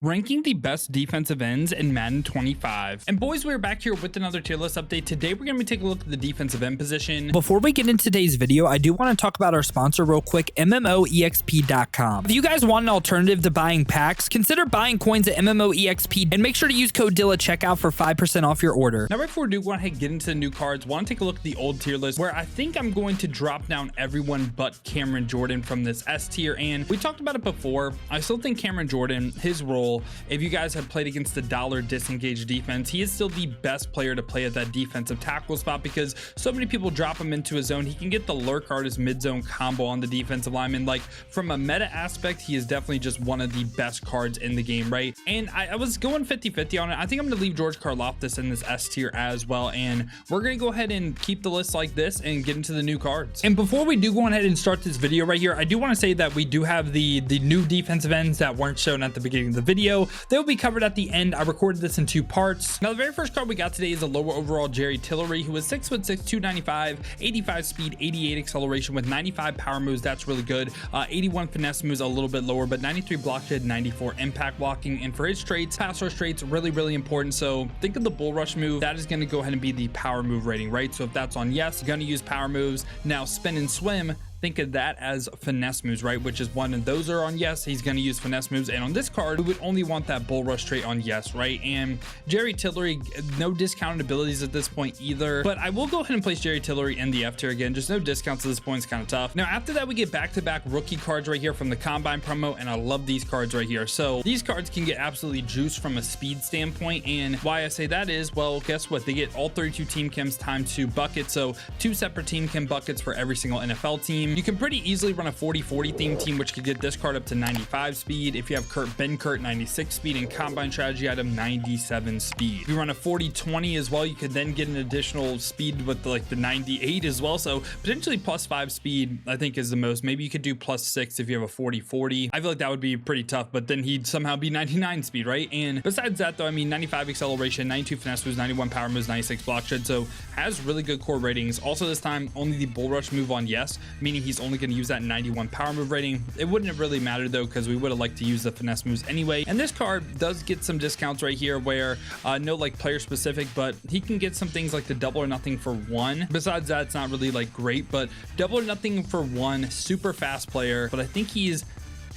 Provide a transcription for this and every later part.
Ranking the best defensive ends in Madden 25. And boys, we're back here with another tier list update. Today, we're going to be taking a look at the defensive end position. Before we get into today's video, I do want to talk about our sponsor real quick, MMOEXP.com. If you guys want an alternative to buying packs, consider buying coins at MMOEXP and make sure to use code DILL at checkout for 5% off your order. Now, right before we do go ahead and get into the new cards, want to take a look at the old tier list where I think I'm going to drop down everyone but Cameron Jordan from this S tier. And we talked about it before. I still think Cameron Jordan, his role, if you guys have played against the dollar disengaged defense, he is still the best player to play at that defensive tackle spot because so many people drop him into his zone. He can get the lurk artist mid zone combo on the defensive lineman. Like, from a meta aspect, he is definitely just one of the best cards in the game, right? And I was going 50-50 on it. I think I'm going to leave George Karlaftis in this S tier as well, and we're going to go ahead and keep the list like this and get into the new cards. And before we do go ahead and start this video right here, I do want to say that we do have the new defensive ends that weren't shown at the beginning of the video. They'll be covered at the end. I recorded this in two parts. Now, the very first card we got today is a lower overall Jerry Tillery, who is 6'6", 295, 85 speed, 88 acceleration with 95 power moves. That's really good. 81 finesse moves, a little bit lower, but 93 block shed, 94 impact blocking. And for his traits, pass rush traits, really important. So think of the bull rush move. That is going to go ahead and be the power move rating, right? So if that's on yes, going to use power moves. Now, spin and swim, think of that as finesse moves, right? Which is one, and those are on yes. He's going to use finesse moves. And on this card, we would only want that bull rush trait on yes, right? And Jerry Tillery, no discounted abilities at this point either, but I will go ahead and place Jerry Tillery in the F tier again. Just no discounts at this point. It's kind of tough. Now, after that, we get back-to-back rookie cards right here from the Combine promo, and I love these cards right here. So these cards can get absolutely juiced from a speed standpoint, and why I say that is, well, guess what? They get all 32 team chems times 2 buckets, so 2 separate team chem buckets for every single NFL team. You can pretty easily run a 40-40 theme team, which could get this card up to 95 speed. If you have Ben Kurt, 96 speed, and Combine strategy item, 97 speed. If you run a 40-20 as well, you could then get an additional speed with the 98 as well. So potentially +5 speed, I think, is the most. Maybe you could do +6 if you have a 40-40. I feel like that would be pretty tough, but then he'd somehow be 99 speed, right? And besides that, though, I mean, 95 acceleration, 92 finesse moves, 91 power moves, 96 block shed. So has really good core ratings. Also, this time, only the bull rush move on yes, meaning he's only going to use that 91 power move rating. It wouldn't have really mattered though, because we would have liked to use the finesse moves anyway. And this card does get some discounts right here where no player specific, but he can get some things like the double or nothing for 1. Besides that, it's not really great, but double or nothing for 1, super fast player. But I think he's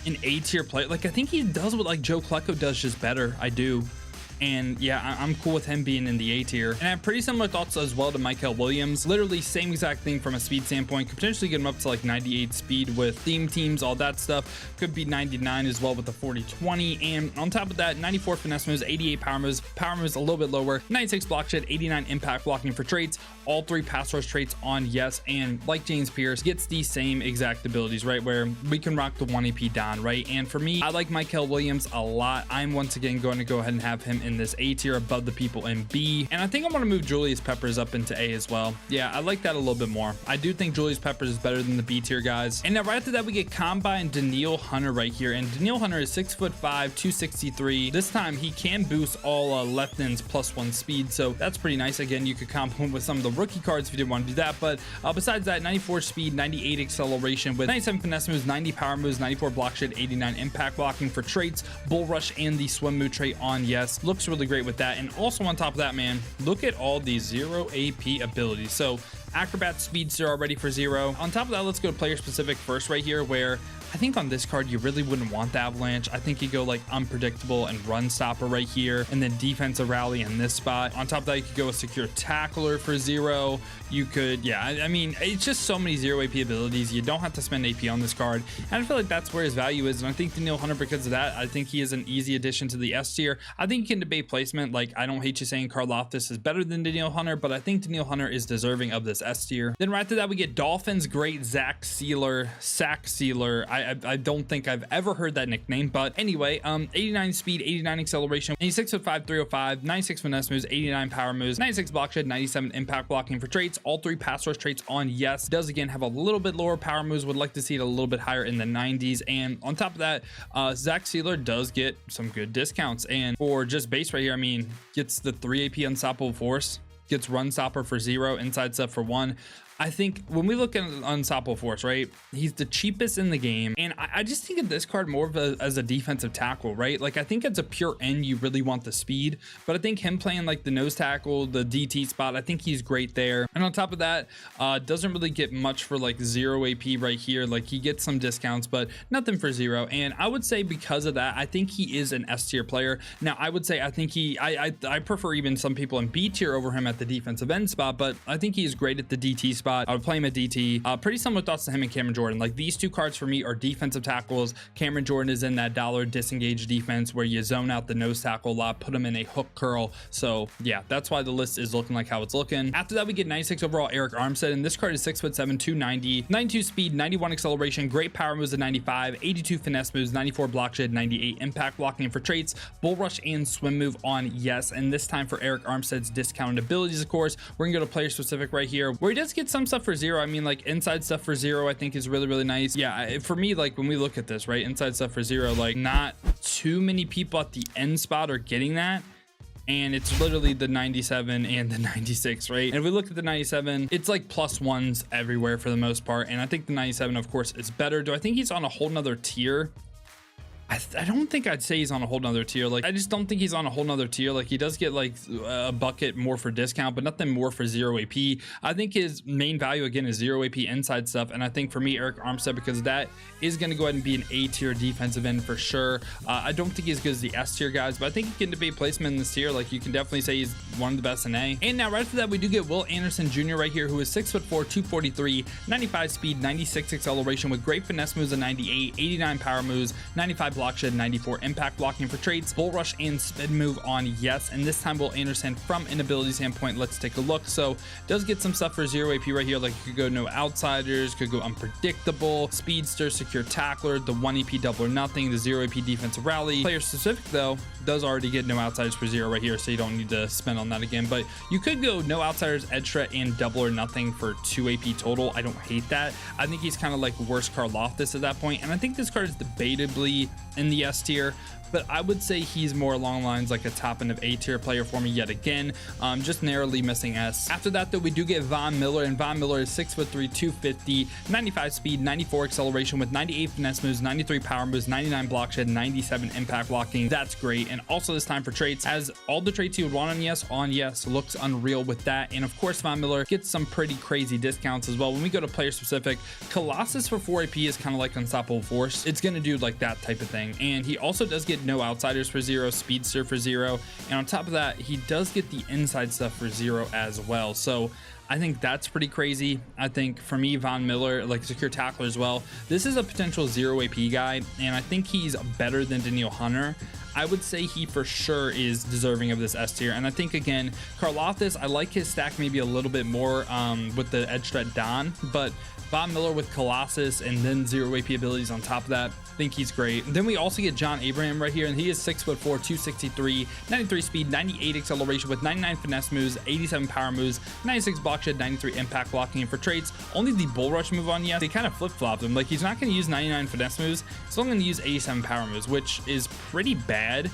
an A tier player. I think he does what Joe Klecko does, just better. I do. And yeah, I'm cool with him being in the A tier. And I have pretty similar thoughts as well to Mykel Williams. Literally same exact thing from a speed standpoint. Could potentially get him up to 98 speed with theme teams, all that stuff. Could be 99 as well with the 40-20. And on top of that, 94 finesse moves, 88 power moves a little bit lower, 96 block shed, 89 impact blocking for traits. All 3 pass rush traits on yes. And like James Pierce, gets the same exact abilities, right? Where we can rock the 1 AP Don, right? And for me, I like Mykel Williams a lot. I'm once again going to go ahead and have him in this A tier above the people in B. And I think I'm going to move Julius Peppers up into A as well. Yeah, I like that a little bit more. I do think Julius Peppers is better than the B tier guys. And now right after that, we get Combine Danielle Hunter right here. And Danielle Hunter is 6'5", 263. This time he can boost all left ends +1 speed. So that's pretty nice. Again, you could complement with some of the rookie cards if you didn't want to do that. But besides that, 94 speed, 98 acceleration with 97 finesse moves, 90 power moves, 94 block shed, 89 impact blocking for traits, bull rush, and the swim move trait on yes. Looks really great with that. And also on top of that, man, look at all these 0 AP abilities. So acrobat speedster already for 0. On top of that, let's go to player specific first right here, where I think on this card you really wouldn't want the avalanche. I think you go unpredictable and run stopper right here, and then defensive rally in this spot. On top of that, you could go a secure tackler for 0. You could, yeah, I mean, it's just so many 0 AP abilities. You don't have to spend AP on this card, and I feel like that's where his value is. And I think Danielle Hunter, because of that, I think he is an easy addition to the S tier. I think you can debate placement. I don't hate you saying Karlaftis is better than Danielle Hunter, but I think Danielle Hunter is deserving of this S tier. Then right after that, we get Dolphins great Sack Sealer. I don't think I've ever heard that nickname, but anyway, 89 speed, 89 acceleration, 6'5", 305, 96 finesse moves, 89 power moves, 96 block shed, 97 impact blocking for traits. All 3 pass rush traits on yes. Does again have a little bit lower power moves. Would like to see it a little bit higher in the 90s. And on top of that, Zach Sealer does get some good discounts. And for just base right here, I mean, gets the 3 AP unstoppable force, gets run stopper for 0, inside step for 1. I think when we look at Unstoppable Force, right, he's the cheapest in the game, and I just think of this card more of as a defensive tackle, right? Like, I think as a pure end, you really want the speed, but I think him playing like the nose tackle, the DT spot, I think he's great there. And on top of that, doesn't really get much for like 0 AP right here. Like, he gets some discounts, but nothing for 0. And I would say because of that, I think he is an S tier player. Now, I would say I think I prefer even some people in B tier over him at the defensive end spot, but I think he's great at the DT spot. I would play him at DT. Pretty similar thoughts to him and Cameron Jordan. Like, these two cards for me are defensive tackles. Cameron Jordan is in that dollar disengage defense where you zone out the nose tackle a lot, put him in a hook curl. So yeah, that's why the list is looking like how it's looking. After that, we get 96 overall Eric Armstead, and this card is 6'7", 290, 92 speed, 91 acceleration, great power moves at 95, 82 finesse moves, 94 block shed, 98 impact blocking. For traits, bull rush and swim move on yes. And this time for Eric Armstead's discounted abilities, of course, we're gonna go to player specific right here, where he does get some stuff for 0. I mean, like, inside stuff for 0 I think is really nice. Yeah, for me, like, when we look at this, right, inside stuff for 0, like, not too many people at the end spot are getting that. And it's literally the 97 and the 96, right? And if we look at the 97, it's like +1s everywhere for the most part. And I think the 97, of course, is better. Do I think he's on a whole nother tier? I don't think I'd say he's on a whole nother tier. Like, I just don't think he's on a whole nother tier. Like, he does get like a bucket more for discount, but nothing more for 0 AP. I think his main value again is 0 AP inside stuff. And I think for me, Eric Armstead, because of that, is going to go ahead and be an A tier defensive end for sure. I don't think he's as good as the S tier guys, but I think he can debate placement in this tier. Like, you can definitely say he's one of the best in A. And now right after that, we do get Will Anderson Jr. right here, who is 6'4", 243, 95 speed, 96 acceleration with great finesse moves of 98, 89 power moves, 95 block shed, 94 impact blocking. For traits, bull rush and spin move on yes. And this time Will Anderson, from an ability standpoint, let's take a look. So does get some stuff for 0 AP right here. Like, you could go no outsiders, could go unpredictable, speedster, secure tackler, the 1 AP double or nothing, the 0 AP defensive rally. Player specific though does already get no outsiders for 0 right here, so you don't need to spend on that again. But you could go no outsiders, edge threat, and double or nothing for 2 AP total. I don't hate that. I think he's kind of like worse Karlaftis at that point, and I think this card is debatably in the S tier, but I would say he's more along lines like a top end of A tier player for me yet again, just narrowly missing S. After that though, we do get Von Miller, and Von Miller is 6'3", 250, 95 speed, 94 acceleration with 98 finesse moves, 93 power moves, 99 block shed, 97 impact blocking. That's great. And also this time for traits, as all the traits you would want on yes, looks unreal with that. And of course, Von Miller gets some pretty crazy discounts as well. When we go to player specific, Colossus for 4 AP is kind of like Unstoppable Force. It's gonna do like that type of thing. And he also does get no outsiders for 0, speedster for 0, and on top of that, he does get the inside stuff for 0 as well. So I think that's pretty crazy. I think for me, Von Miller, like secure tackler as well, this is a potential 0 AP guy, and I think he's better than Danielle Hunter. I would say he for sure is deserving of this S tier. And I think again, Karlaftis, I like his stack maybe a little bit more with the edge threat Don, but Von Miller with Colossus and then 0 AP abilities on top of that, I think he's great. Then we also get John Abraham right here, and he is 6'4", 263, 93 speed, 98 acceleration with 99 finesse moves, 87 power moves, 96 block shed, 93 impact blocking. And for traits, only the bull rush move on yes. They kind of flip-flopped him. Like, he's not going to use 99 finesse moves, he's only going to use 87 power moves, which is pretty bad.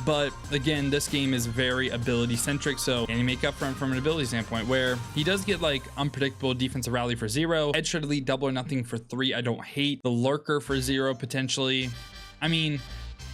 But again, this game is very ability centric, so can you make up for him from an ability standpoint, where he does get like unpredictable defensive rally for 0, edge shred elite double or nothing for 3. I don't hate the lurker for 0 potentially. I mean,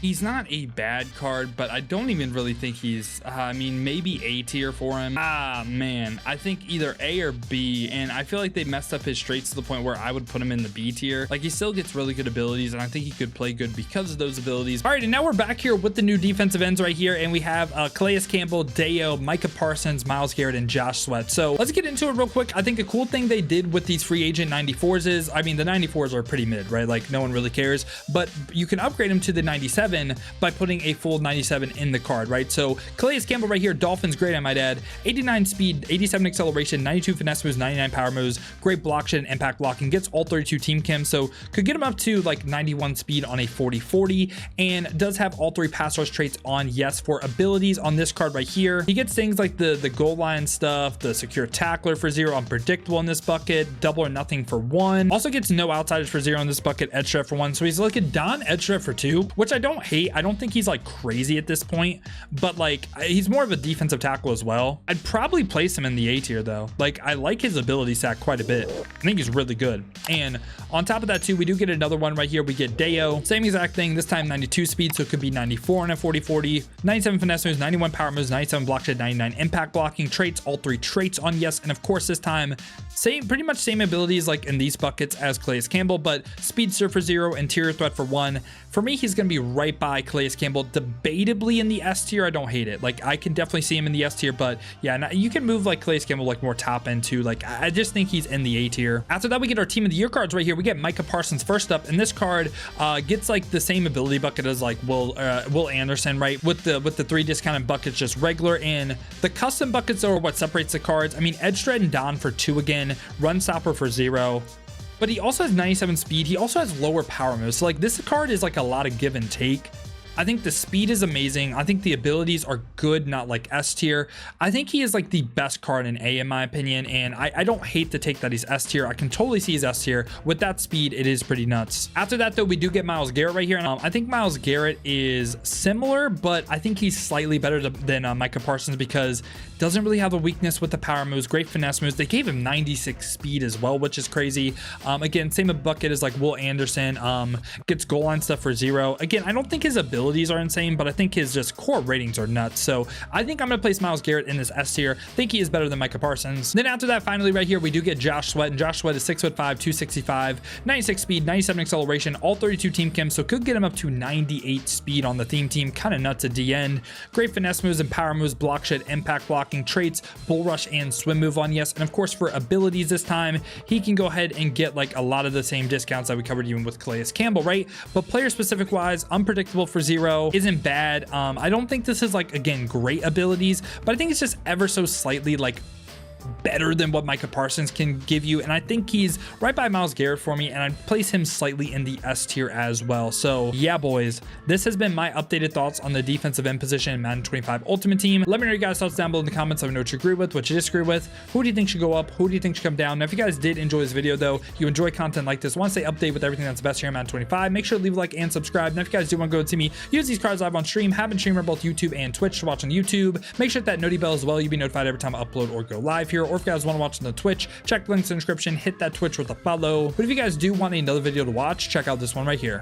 he's not a bad card, but I don't even really think he's, I mean, maybe A tier for him. Man, I think either A or B, and I feel like they messed up his traits to the point where I would put him in the B tier. Like, he still gets really good abilities, and I think he could play good because of those abilities. All right, and now we're back here with the new defensive ends right here, and we have Calais Campbell, Deo, Micah Parsons, Myles Garrett, and Josh Sweat. So let's get into it real quick. I think a cool thing they did with these free agent 94s is, I mean, the 94s are pretty mid, right? Like, no one really cares, but you can upgrade them to the 97 by putting a full 97 in the card, right? So Calais Campbell right here, Dolphins great, I might add, 89 speed, 87 acceleration, 92 finesse moves, 99 power moves, great block shed and impact blocking, gets all 32 team chem, so could get him up to like 91 speed on a 40-40, and does have all 3 pass rush traits on yes. For abilities on this card right here, he gets things like the goal line stuff, the secure tackler for 0, unpredictable in this bucket, double or nothing for 1, also gets no outsiders for 0 in this bucket, edge threat for 1, so he's like a Don edge threat for 2, which I don't don't think he's like crazy at this point, but like he's more of a defensive tackle as well. I'd probably place him in the A tier though. Like I like his ability stack quite a bit. I think he's really good. And on top of that too, we do get another one right here. We get Deo, same exact thing, this time 92 speed, so it could be 94 and a 40-40, 97 finesse moves, 91 power moves, 97 block shed, 99 impact blocking traits, all 3 traits on yes. And of course this time pretty much same abilities like in these buckets as Calais Campbell, but speedster for 0, interior threat for 1. For me, he's going to be right by Calais Campbell, debatably in the S tier. I don't hate it. Like I can definitely see him in the S tier, but yeah, you can move like Calais Campbell like more top end too. Like I just think he's in the A tier. After that, we get our team of the year cards right here. We get Micah Parsons first up, and this card gets like the same ability bucket as like Will Anderson, right? With the 3 discounted buckets, just regular. And the custom buckets are what separates the cards. I mean, Edge Threat and Don for 2 again, Run Stopper for 0. But he also has 97 speed. He also has lower power moves. So like this card is like a lot of give and take. I think the speed is amazing. I think the abilities are good, not like S tier. I think he is like the best card in A in my opinion, and I don't hate the take that he's S tier. I can totally see he's S tier. With that speed, it is pretty nuts. After that though, we do get Myles Garrett right here, and I think Myles Garrett is similar, but I think he's slightly better than Micah Parsons because doesn't really have a weakness with the power moves, great finesse moves. They gave him 96 speed as well, which is crazy. Again, same a bucket as like Will Anderson, gets goal line stuff for 0. Again, I don't think his abilities are insane, but I think his just core ratings are nuts. So I think I'm gonna place Myles Garrett in this S tier. Think he is better than Micah Parsons. Then after that, finally right here, we do get Josh Sweat, and Josh Sweat is 6'5", 265, 96 speed, 97 acceleration, all 32 team chems, so could get him up to 98 speed on the theme team. Kind of nuts at the end. Great finesse moves and power moves, block shed, impact blocking traits, bull rush, and swim move on yes. And of course for abilities this time, he can go ahead and get like a lot of the same discounts that we covered even with Calais Campbell, right? But player specific wise, unpredictable for 0 isn't bad. I don't think this is like, again, great abilities, but I think it's just ever so slightly like better than what Micah Parsons can give you, and I think he's right by Myles Garrett for me, and I'd place him slightly in the S tier as well. So yeah, boys, this has been my updated thoughts on the defensive end position in Madden 25 Ultimate Team. Let me know your guys' thoughts down below in the comments. Let me know what you agree with, what you disagree with, who do you think should go up, who do you think should come down. Now, if you guys did enjoy this video though, you enjoy content like this, want to stay updated with everything that's best here in Madden 25, make sure to leave a like and subscribe. Now if you guys do want to go and see me use these cards live on stream, have been streaming on both YouTube and Twitch to watch on YouTube, make sure to hit that noti bell as well. You'll be notified every time I upload or go live here. Or if you guys want to watch on the Twitch, check the links in the description, hit that Twitch with a follow. But if you guys do want another video to watch, check out this one right here.